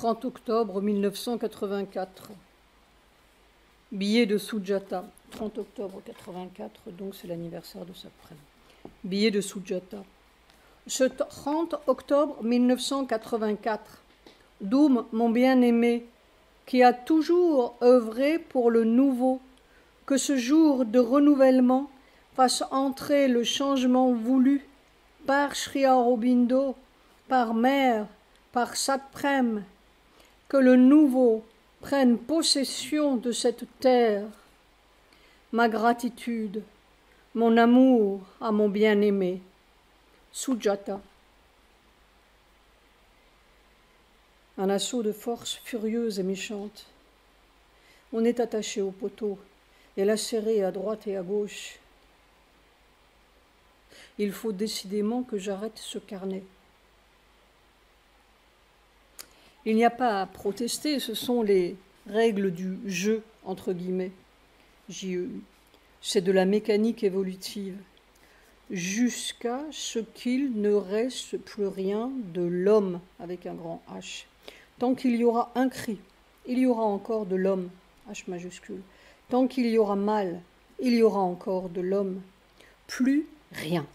30 octobre 1984. Billet de Sujata. 30 octobre 84, donc c'est l'anniversaire de sa prenne. Billet de Sujata. Ce 30 octobre 1984, Doum, mon bien-aimé, qui a toujours œuvré pour le nouveau, que ce jour de renouvellement fasse entrer le changement voulu par Sri Aurobindo, par Mère, par Satprem, que le nouveau prenne possession de cette terre. Ma gratitude, mon amour à mon bien-aimé. Sujata. Un assaut de force furieuse et méchante. On est attaché au poteau et lacéré à droite et à gauche. Il faut décidément que j'arrête ce carnet. Il n'y a pas à protester, ce sont les règles du jeu, entre guillemets. JEU. C'est de la mécanique évolutive. Jusqu'à ce qu'il ne reste plus rien de l'homme, avec un grand H. Tant qu'il y aura un cri, il y aura encore de l'homme, H majuscule. Tant qu'il y aura mal, il y aura encore de l'homme. Plus rien.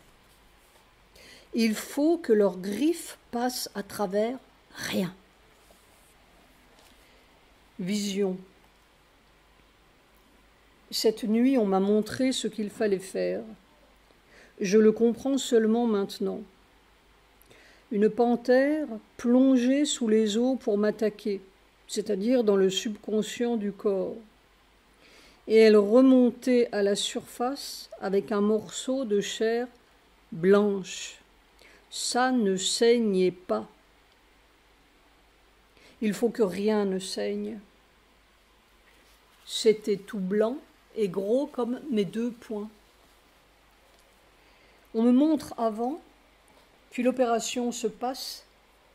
Il faut que leurs griffes passent à travers rien. Vision. Cette nuit, on m'a montré ce qu'il fallait faire. Je le comprends seulement maintenant. Une panthère plongée sous les eaux pour m'attaquer, c'est-à-dire dans le subconscient du corps. Et elle remontait à la surface avec un morceau de chair blanche. Ça ne saignait pas. Il faut que rien ne saigne. C'était tout blanc et gros comme mes 2 poings. On me montre avant, puis l'opération se passe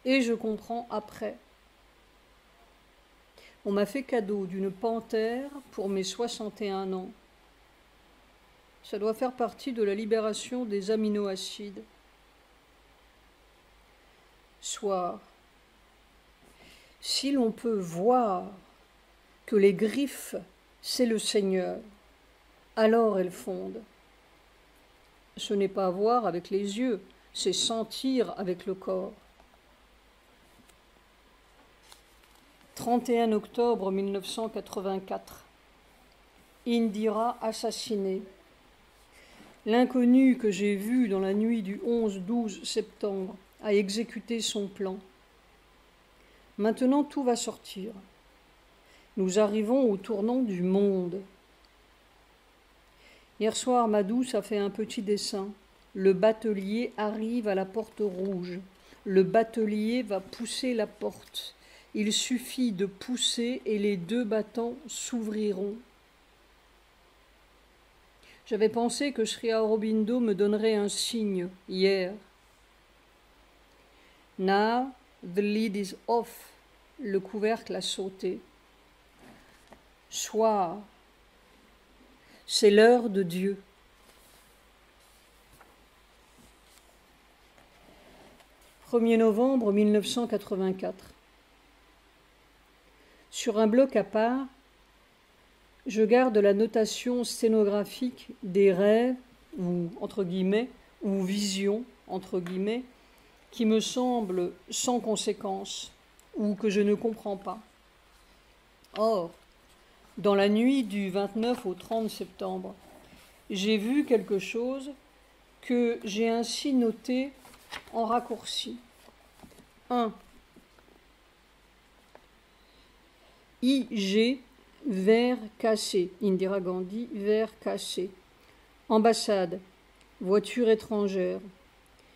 et je comprends après. On m'a fait cadeau d'une panthère pour mes 61 ans. Ça doit faire partie de la libération des aminoacides. Soir. Si l'on peut voir que les griffes, c'est le Seigneur, alors elles fondent. Ce n'est pas voir avec les yeux, c'est sentir avec le corps. 31 octobre 1984. Indira assassinée. L'inconnu que j'ai vu dans la nuit du 11-12 septembre a exécuté son plan. Maintenant, tout va sortir. Nous arrivons au tournant du monde. Hier soir, ma douce a fait un petit dessin. Le batelier arrive à la porte rouge. Le batelier va pousser la porte. Il suffit de pousser et les 2 battants s'ouvriront. J'avais pensé que Sri Aurobindo me donnerait un signe hier. Now the lid is off. Le couvercle a sauté. Soir. C'est l'heure de Dieu. « 1er novembre 1984. Sur un bloc à part, je garde la notation sténographique des rêves, ou entre guillemets, ou visions, entre guillemets, qui me semblent sans conséquence, ou que je ne comprends pas. Or, dans la nuit du 29 au 30 septembre, j'ai vu quelque chose que j'ai ainsi noté en raccourci. 1. IG, verre cassé. Indira Gandhi, verre cassé. Ambassade, voiture étrangère.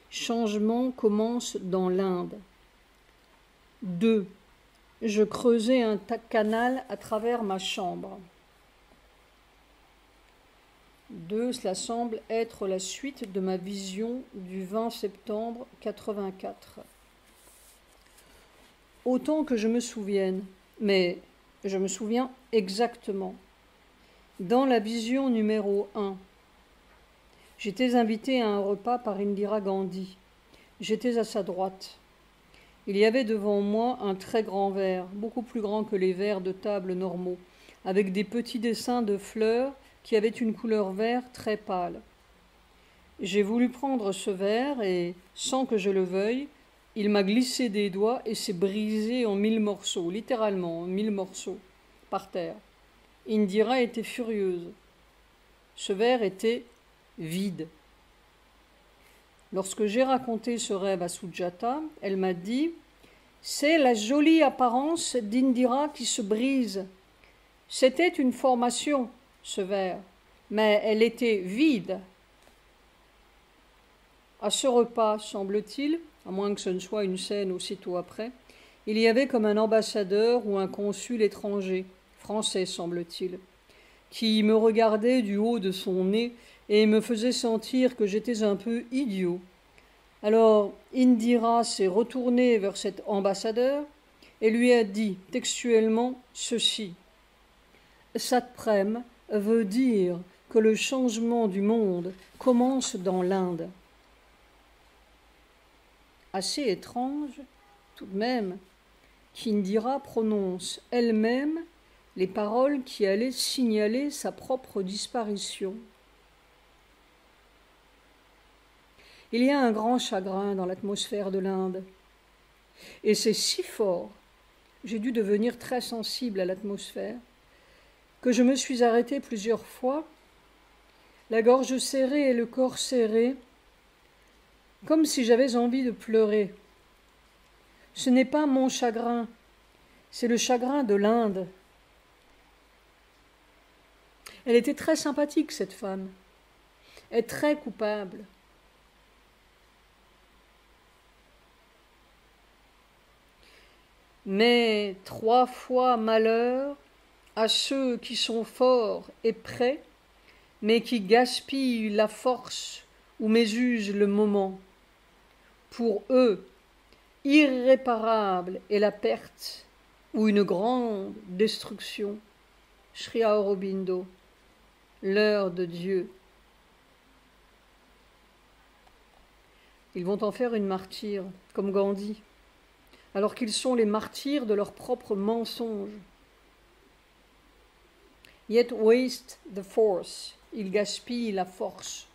Changement commence dans l'Inde. 2. Je creusais un canal à travers ma chambre. 2. Cela semble être la suite de ma vision du 20 septembre 84. Autant que je me souvienne, mais je me souviens exactement. Dans la vision numéro 1, j'étais invitée à un repas par Indira Gandhi. J'étais à sa droite. Il y avait devant moi un très grand verre, beaucoup plus grand que les verres de table normaux, avec des petits dessins de fleurs qui avaient une couleur vert très pâle. J'ai voulu prendre ce verre et, sans que je le veuille, il m'a glissé des doigts et s'est brisé en 1000 morceaux, littéralement en 1000 morceaux, par terre. Indira était furieuse. Ce verre était vide. Lorsque j'ai raconté ce rêve à Sujata, elle m'a dit « C'est la jolie apparence d'Indira qui se brise. C'était une formation, ce verre, mais elle était vide. » À ce repas, semble-t-il, à moins que ce ne soit une scène aussitôt après, il y avait comme un ambassadeur ou un consul étranger, français semble-t-il, qui me regardait du haut de son nez et me faisait sentir que j'étais un peu idiot. Alors Indira s'est retournée vers cet ambassadeur et lui a dit textuellement ceci. « Satprem veut dire que le changement du monde commence dans l'Inde. » Assez étrange, tout de même, qu'Indira prononce elle-même les paroles qui allaient signaler sa propre disparition. Il y a un grand chagrin dans l'atmosphère de l'Inde. Et c'est si fort, j'ai dû devenir très sensible à l'atmosphère, que je me suis arrêtée plusieurs fois, la gorge serrée et le corps serré, comme si j'avais envie de pleurer. Ce n'est pas mon chagrin, c'est le chagrin de l'Inde. Elle était très sympathique, cette femme, et très coupable. Mais 3 fois malheur à ceux qui sont forts et prêts, mais qui gaspillent la force ou mésusent le moment. Pour eux, irréparable est la perte ou une grande destruction. Sri Aurobindo, l'heure de Dieu. Ils vont en faire une martyre, comme Gandhi, alors qu'ils sont les martyrs de leurs propres mensonges. Yet waste the force, ils gaspillent la force.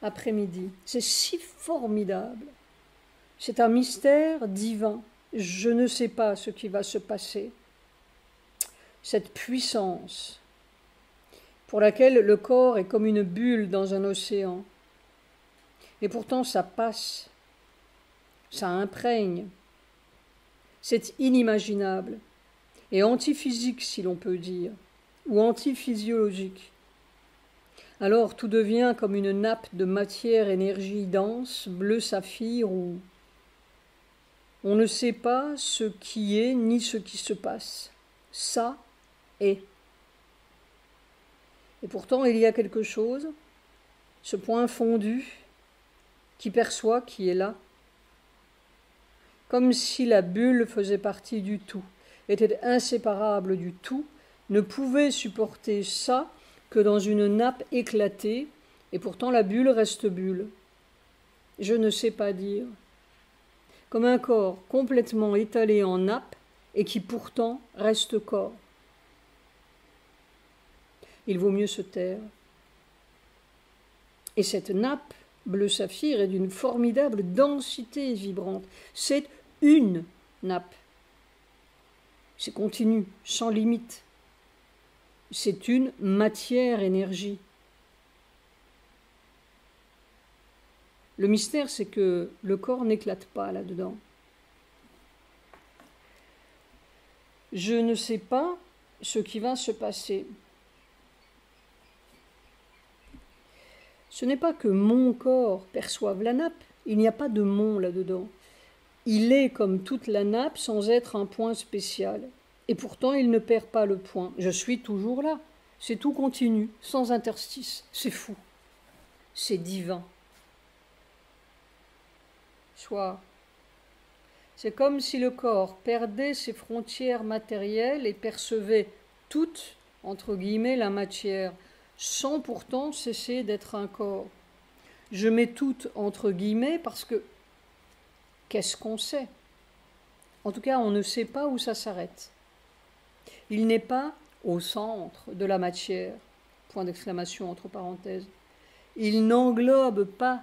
Après-midi, c'est si formidable. C'est un mystère divin. Je ne sais pas ce qui va se passer. Cette puissance pour laquelle le corps est comme une bulle dans un océan. Et pourtant ça passe, ça imprègne. C'est inimaginable et antiphysique si l'on peut dire, ou antiphysiologique. Alors tout devient comme une nappe de matière-énergie dense, bleu saphir, où on ne sait pas ce qui est ni ce qui se passe. Ça est. Et pourtant il y a quelque chose, ce point fondu, qui perçoit qui est là, comme si la bulle faisait partie du tout, était inséparable du tout, ne pouvait supporter ça que dans une nappe éclatée, et pourtant la bulle reste bulle. Je ne sais pas dire. Comme un corps complètement étalé en nappe, et qui pourtant reste corps. Il vaut mieux se taire. Et cette nappe, bleu saphir, est d'une formidable densité vibrante. C'est une nappe. C'est continu, sans limite. C'est une matière-énergie. Le mystère, c'est que le corps n'éclate pas là-dedans. Je ne sais pas ce qui va se passer. Ce n'est pas que mon corps perçoive la nappe, il n'y a pas de mon là-dedans. Il est comme toute la nappe sans être un point spécial. Et pourtant, il ne perd pas le point. Je suis toujours là. C'est tout continu, sans interstice. C'est fou. C'est divin. Soit. C'est comme si le corps perdait ses frontières matérielles et percevait toute, entre guillemets, la matière, sans pourtant cesser d'être un corps. Je mets toute entre guillemets parce que qu'est-ce qu'on sait? En tout cas, on ne sait pas où ça s'arrête. Il n'est pas au centre de la matière, point d'exclamation entre parenthèses. Il n'englobe pas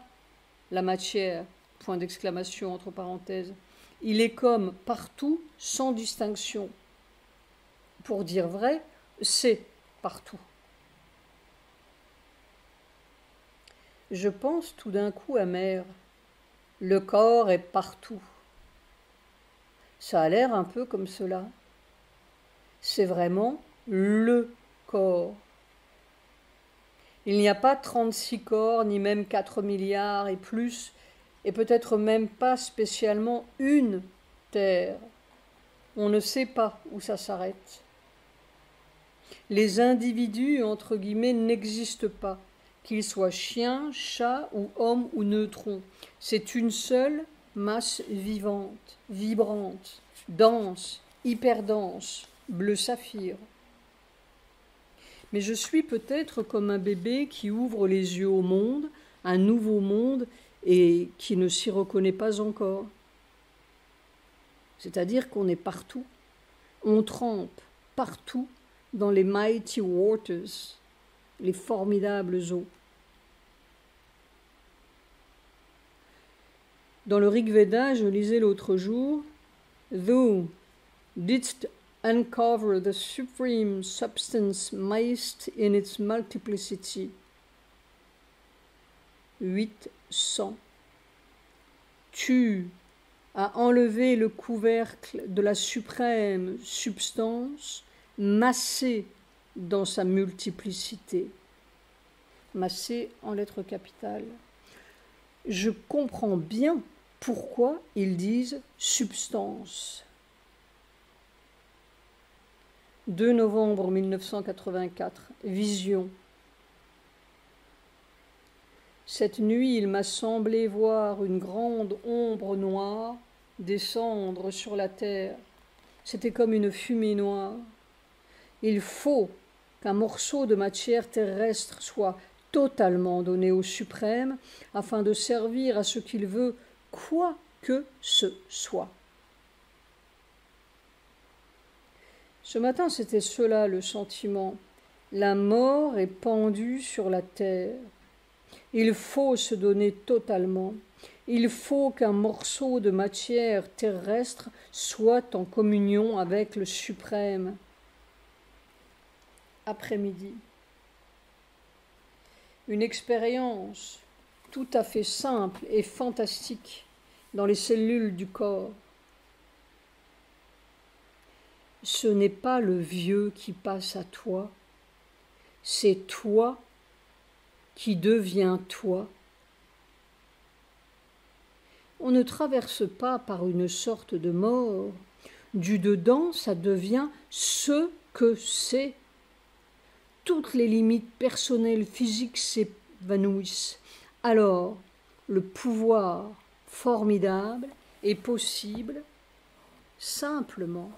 la matière, point d'exclamation entre parenthèses. Il est comme partout, sans distinction. Pour dire vrai, c'est partout. Je pense tout d'un coup à Mère. Le corps est partout. Ça a l'air un peu comme cela. C'est vraiment le corps. Il n'y a pas 36 corps, ni même 4 milliards et plus, et peut-être même pas spécialement une terre. On ne sait pas où ça s'arrête. Les individus, entre guillemets, n'existent pas, qu'ils soient chiens, chats ou hommes ou neutrons. C'est une seule masse vivante, vibrante, dense, hyperdense, bleu saphir. Mais je suis peut-être comme un bébé qui ouvre les yeux au monde, un nouveau monde, et qui ne s'y reconnaît pas encore. C'est-à-dire qu'on est partout. On trempe partout dans les mighty waters, les formidables eaux. Dans le Rig Veda, je lisais l'autre jour, Thou didst uncover the supreme substance mighty in its multiplicity. 800. Tu as enlevé le couvercle de la suprême substance, massée dans sa multiplicité. Massée en lettres capitales. Je comprends bien pourquoi ils disent substance. 2 novembre 1984, vision. Cette nuit, il m'a semblé voir une grande ombre noire descendre sur la terre. C'était comme une fumée noire. Il faut qu'un morceau de matière terrestre soit totalement donné au suprême afin de servir à ce qu'il veut, quoi que ce soit. Ce matin, c'était cela le sentiment. La mort est pendue sur la terre. Il faut se donner totalement. Il faut qu'un morceau de matière terrestre soit en communion avec le suprême. Après-midi. Une expérience tout à fait simple et fantastique dans les cellules du corps. Ce n'est pas le vieux qui passe à toi, c'est toi qui deviens toi. On ne traverse pas par une sorte de mort. Du dedans, ça devient ce que c'est. Toutes les limites personnelles physiques s'évanouissent. Alors, le pouvoir formidable est possible simplement.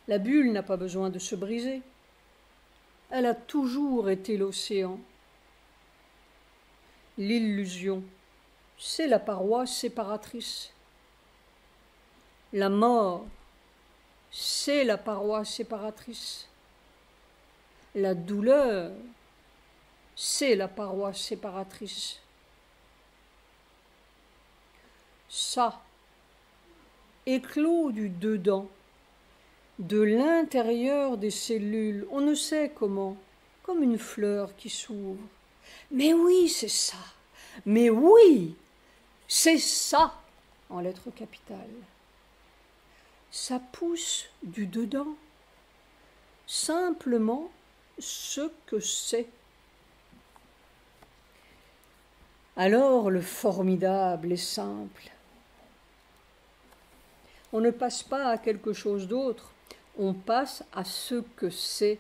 La bulle n'a pas besoin de se briser. Elle a toujours été l'océan. L'illusion, c'est la paroi séparatrice. La mort, c'est la paroi séparatrice. La douleur, c'est la paroi séparatrice. Ça, éclos du dedans, de l'intérieur des cellules, on ne sait comment, comme une fleur qui s'ouvre. Mais oui, c'est ça. Mais oui, c'est ça, en lettres capitales. Ça pousse du dedans, simplement ce que c'est. Alors le formidable est simple. On ne passe pas à quelque chose d'autre, on passe à ce que c'est,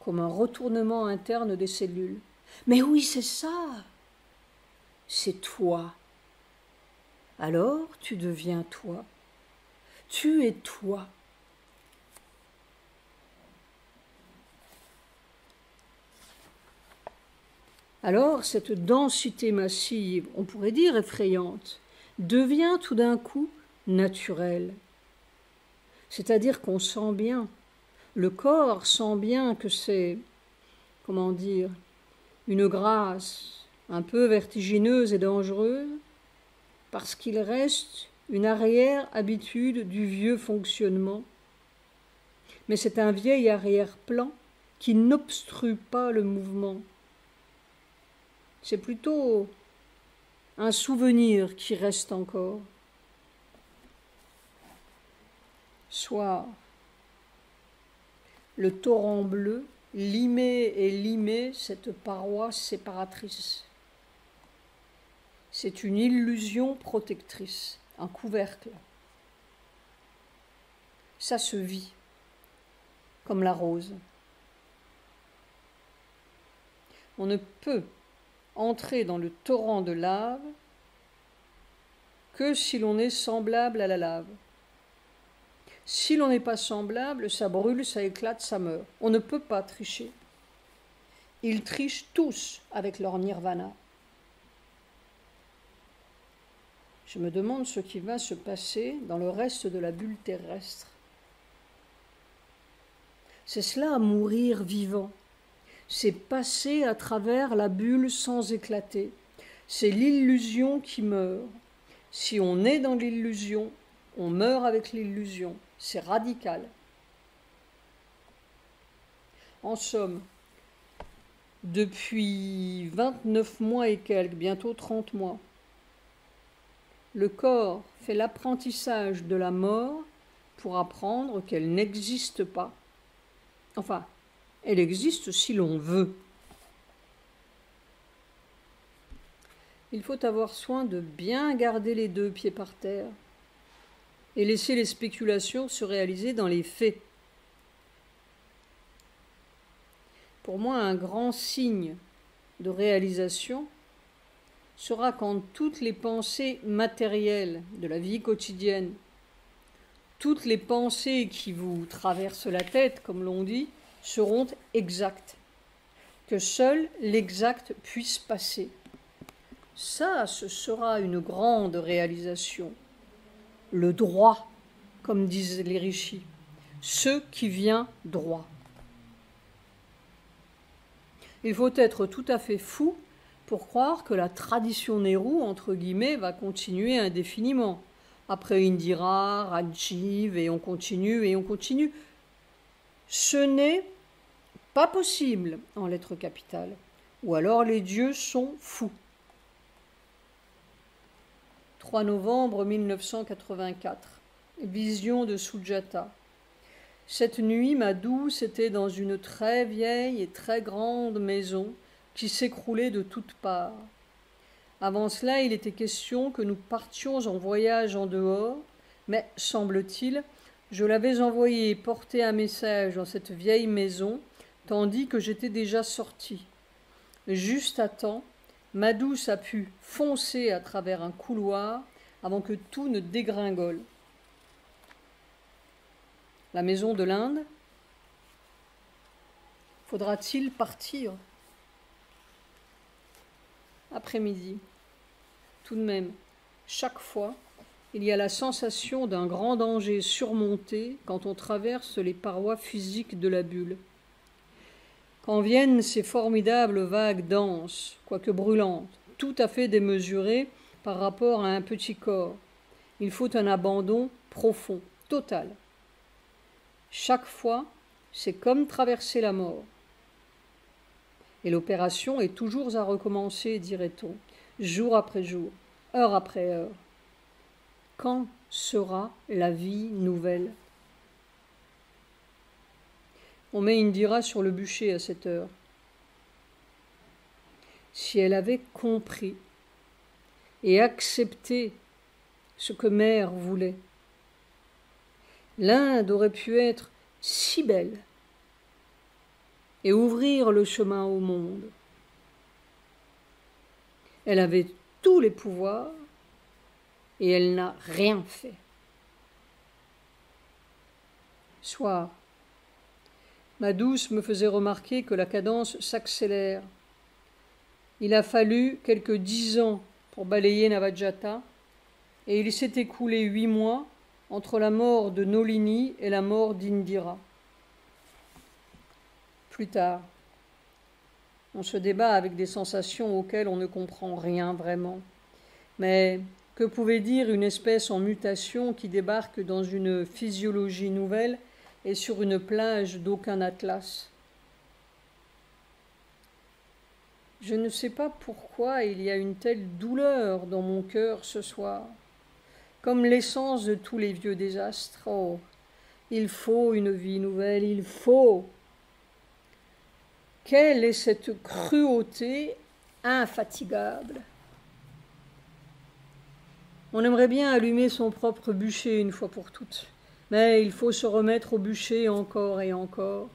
comme un retournement interne des cellules. Mais oui, c'est ça, c'est toi. Alors tu deviens toi, tu es toi. Alors cette densité massive, on pourrait dire effrayante, devient tout d'un coup naturelle. C'est-à-dire qu'on sent bien, le corps sent bien que c'est, comment dire, une grâce un peu vertigineuse et dangereuse, parce qu'il reste une arrière-habitude du vieux fonctionnement. Mais c'est un vieil arrière-plan qui n'obstrue pas le mouvement. C'est plutôt un souvenir qui reste encore. Soir, le torrent bleu limait et limait cette paroi séparatrice. C'est une illusion protectrice, un couvercle. Ça se vit, comme la rose. On ne peut entrer dans le torrent de lave que si l'on est semblable à la lave. Si l'on n'est pas semblable, ça brûle, ça éclate, ça meurt. On ne peut pas tricher. Ils trichent tous avec leur nirvana. Je me demande ce qui va se passer dans le reste de la bulle terrestre. C'est cela, mourir vivant. C'est passer à travers la bulle sans éclater. C'est l'illusion qui meurt. Si on est dans l'illusion, on meurt avec l'illusion. C'est radical. En somme, depuis 29 mois et quelques, bientôt 30 mois, le corps fait l'apprentissage de la mort pour apprendre qu'elle n'existe pas. Enfin, elle existe si l'on veut. Il faut avoir soin de bien garder les deux pieds par terre et laisser les spéculations se réaliser dans les faits. Pour moi, un grand signe de réalisation sera quand toutes les pensées matérielles de la vie quotidienne, toutes les pensées qui vous traversent la tête, comme l'on dit, seront exactes, que seul l'exact puisse passer. Ça, ce sera une grande réalisation. Le droit, comme disent les rishis, ce qui vient droit. Il faut être tout à fait fou pour croire que la tradition Nehru, entre guillemets, va continuer indéfiniment. Après Indira, Rajiv, et on continue, et on continue. Ce n'est pas possible en lettres capitales. Ou alors les dieux sont fous. 3 novembre 1984. Vision de Sujata. Cette nuit, ma douce était dans une très vieille et très grande maison qui s'écroulait de toutes parts. Avant cela, il était question que nous partions en voyage en dehors, mais, semble-t-il, je l'avais envoyé porter un message dans cette vieille maison, tandis que j'étais déjà sorti. Juste à temps, ma douce a pu foncer à travers un couloir avant que tout ne dégringole. La maison de l'Inde, faudra-t-il partir? Après-midi. Tout de même, chaque fois, il y a la sensation d'un grand danger surmonté quand on traverse les parois physiques de la bulle. Quand viennent ces formidables vagues denses, quoique brûlantes, tout à fait démesurées par rapport à un petit corps, il faut un abandon profond, total. Chaque fois, c'est comme traverser la mort. Et l'opération est toujours à recommencer, dirait-on, jour après jour, heure après heure. Quand sera la vie nouvelle? On met Indira sur le bûcher à cette heure. Si elle avait compris et accepté ce que Mère voulait, l'Inde aurait pu être si belle et ouvrir le chemin au monde. Elle avait tous les pouvoirs et elle n'a rien fait. Soir, ma douce me faisait remarquer que la cadence s'accélère. Il a fallu quelques 10 ans pour balayer Navajata, et il s'est écoulé 8 mois entre la mort de Nolini et la mort d'Indira. Plus tard, on se débat avec des sensations auxquelles on ne comprend rien vraiment. Mais que pouvait dire une espèce en mutation qui débarque dans une physiologie nouvelle et sur une plage d'aucun atlas? Je ne sais pas pourquoi il y a une telle douleur dans mon cœur ce soir, comme l'essence de tous les vieux désastres. Oh, il faut une vie nouvelle, il faut. Quelle est cette cruauté infatigable? On aimerait bien allumer son propre bûcher une fois pour toutes, mais il faut se remettre au bûcher encore et encore.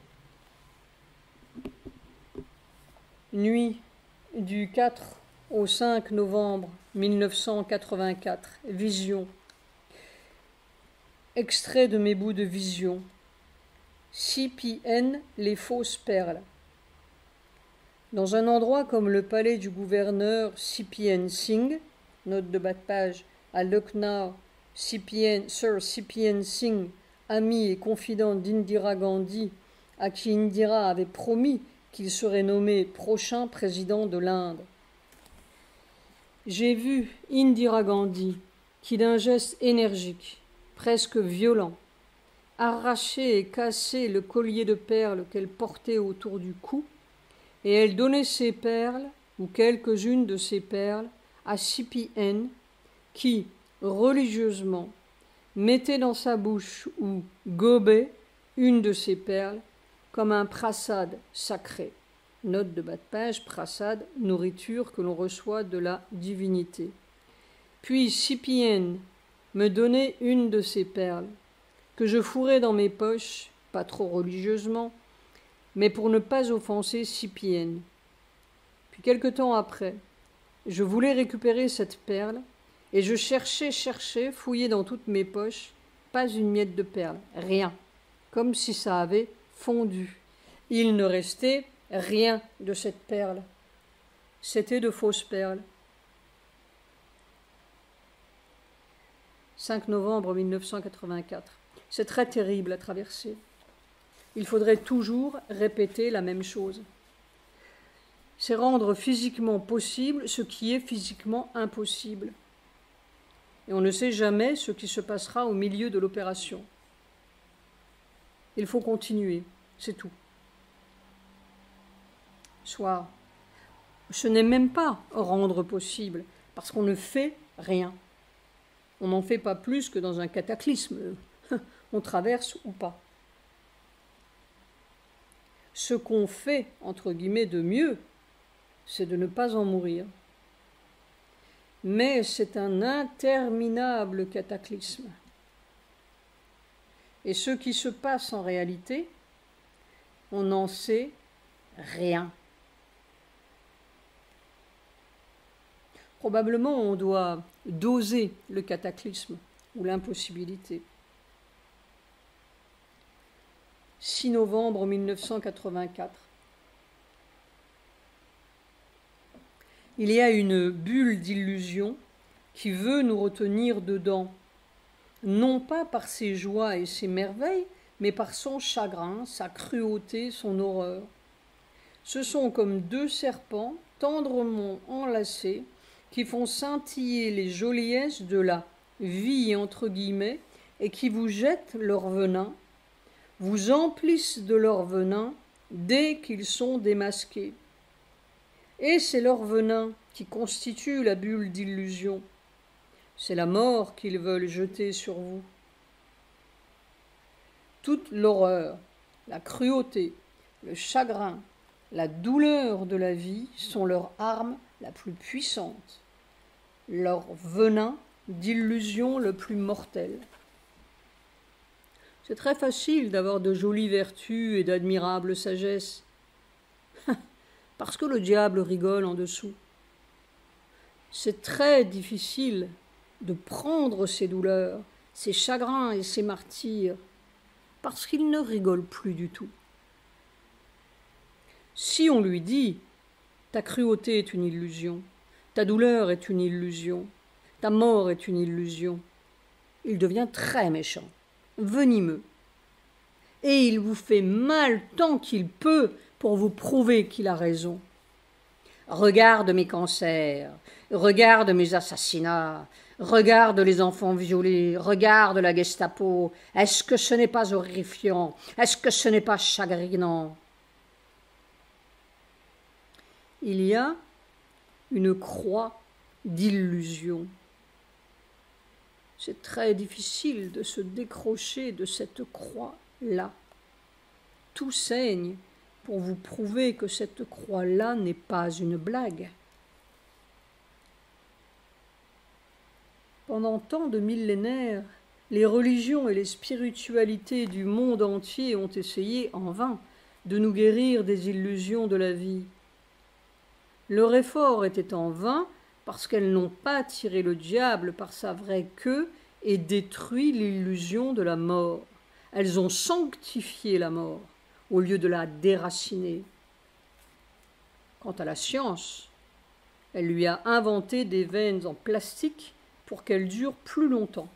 Nuit du 4 au 5 novembre 1984, vision. Extrait de mes bouts de vision. CPN, les fausses perles. Dans un endroit comme le palais du gouverneur CPN Singh, note de bas de page, à Lucknow, Sir CPN Singh, ami et confident d'Indira Gandhi, à qui Indira avait promis qu'il serait nommé prochain président de l'Inde. J'ai vu Indira Gandhi, qui d'un geste énergique, presque violent, arrachait et cassait le collier de perles qu'elle portait autour du cou, et elle donnait ses perles, ou quelques-unes de ses perles, à CPN, qui, religieusement, mettait dans sa bouche ou gobait une de ses perles comme un prasad sacré. Note de bas de page, prasad, nourriture que l'on reçoit de la divinité. Puis CPN me donnait une de ses perles, que je fourrais dans mes poches, pas trop religieusement, mais pour ne pas offenser CPN. Puis quelque temps après, je voulais récupérer cette perle, et je cherchais, fouillais dans toutes mes poches, pas une miette de perle, rien, comme si ça avait fondu. Il ne restait rien de cette perle. C'était de fausses perles. 5 novembre 1984. C'est très terrible à traverser. Il faudrait toujours répéter la même chose. C'est rendre physiquement possible ce qui est physiquement impossible. Et on ne sait jamais ce qui se passera au milieu de l'opération. Il faut continuer, c'est tout. Soit, ce n'est même pas rendre possible, parce qu'on ne fait rien. On n'en fait pas plus que dans un cataclysme. On traverse ou pas. Ce qu'on fait, entre guillemets, de mieux, c'est de ne pas en mourir. Mais c'est un interminable cataclysme. Et ce qui se passe en réalité, on n'en sait rien. Probablement, on doit doser le cataclysme ou l'impossibilité. 6 novembre 1984. Il y a une bulle d'illusion qui veut nous retenir dedans, non pas par ses joies et ses merveilles, mais par son chagrin, sa cruauté, son horreur. Ce sont comme deux serpents tendrement enlacés qui font scintiller les joliesses de la vie, entre guillemets, et qui vous jettent leur venin, vous emplissent de leur venin dès qu'ils sont démasqués. Et c'est leur venin qui constitue la bulle d'illusion. C'est la mort qu'ils veulent jeter sur vous. Toute l'horreur, la cruauté, le chagrin, la douleur de la vie sont leur arme la plus puissante, leur venin d'illusion le plus mortel. C'est très facile d'avoir de jolies vertus et d'admirables sagesses, parce que le diable rigole en dessous. C'est très difficile de prendre ces douleurs, ces chagrins et ces martyrs, parce qu'il ne rigole plus du tout. Si on lui dit Ta cruauté est une illusion. Ta douleur est une illusion. Ta mort est une illusion. Il devient très méchant, venimeux. Et il vous fait mal tant qu'il peut pour vous prouver qu'il a raison. Regarde mes cancers, regarde mes assassinats, regarde les enfants violés, regarde la Gestapo. Est-ce que ce n'est pas horrifiant? Est-ce que ce n'est pas chagrinant? Il y a une croix d'illusion. C'est très difficile de se décrocher de cette croix-là. Tout saigne pour vous prouver que cette croix-là n'est pas une blague. Pendant tant de millénaires, les religions et les spiritualités du monde entier ont essayé en vain de nous guérir des illusions de la vie. Leur effort était en vain parce qu'elles n'ont pas tiré le diable par sa vraie queue et détruit l'illusion de la mort. Elles ont sanctifié la mort au lieu de la déraciner. Quant à la science, elle lui a inventé des veines en plastique pour qu'elles durent plus longtemps.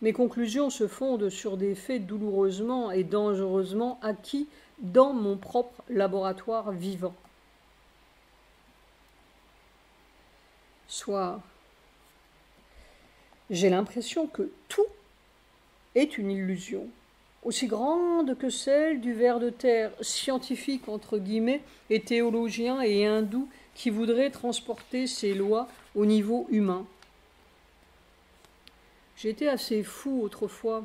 Mes conclusions se fondent sur des faits douloureusement et dangereusement acquis dans mon propre laboratoire vivant. Soit j'ai l'impression que tout est une illusion, aussi grande que celle du ver de terre, scientifique entre guillemets, et théologien et hindou qui voudrait transporter ces lois au niveau humain. J'étais assez fou autrefois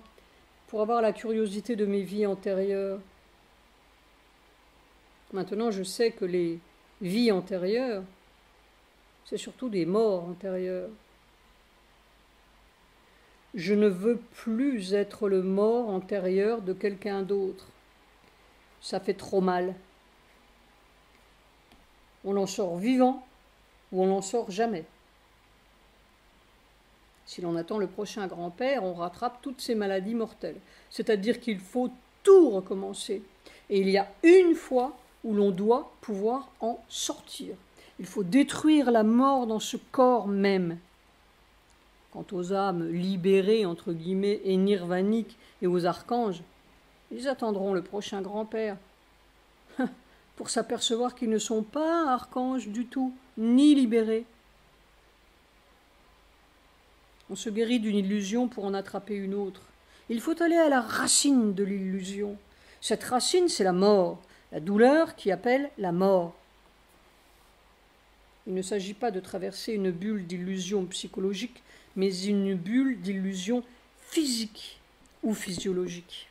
pour avoir la curiosité de mes vies antérieures. Maintenant, je sais que les vies antérieures, c'est surtout des morts antérieures. Je ne veux plus être le mort antérieur de quelqu'un d'autre. Ça fait trop mal. On en sort vivant ou on n'en sort jamais. Si l'on attend le prochain grand-père, on rattrape toutes ces maladies mortelles. C'est-à-dire qu'il faut tout recommencer. Et il y a une fois où l'on doit pouvoir en sortir. Il faut détruire la mort dans ce corps même. Quant aux âmes libérées, entre guillemets, et nirvaniques, et aux archanges, ils attendront le prochain grand-père pour s'apercevoir qu'ils ne sont pas archanges du tout, ni libérés. On se guérit d'une illusion pour en attraper une autre. Il faut aller à la racine de l'illusion. Cette racine, c'est la mort, la douleur qui appelle la mort. Il ne s'agit pas de traverser une bulle d'illusion psychologique, mais une bulle d'illusion physique ou physiologique.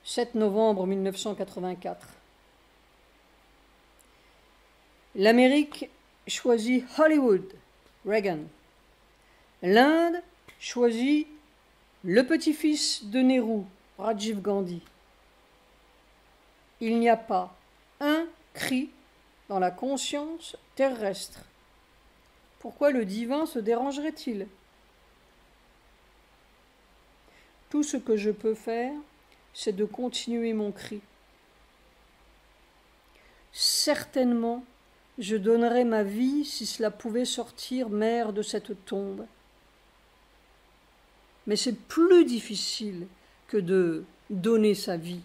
« 7 novembre 1984. L'Amérique choisit Hollywood, Reagan. L'Inde choisit le petit-fils de Nehru, Rajiv Gandhi. Il n'y a pas un cri dans la conscience terrestre. Pourquoi le divin se dérangerait-il? Tout ce que je peux faire, c'est de continuer mon cri. Certainement, je donnerais ma vie si cela pouvait sortir mère de cette tombe. Mais c'est plus difficile que de donner sa vie.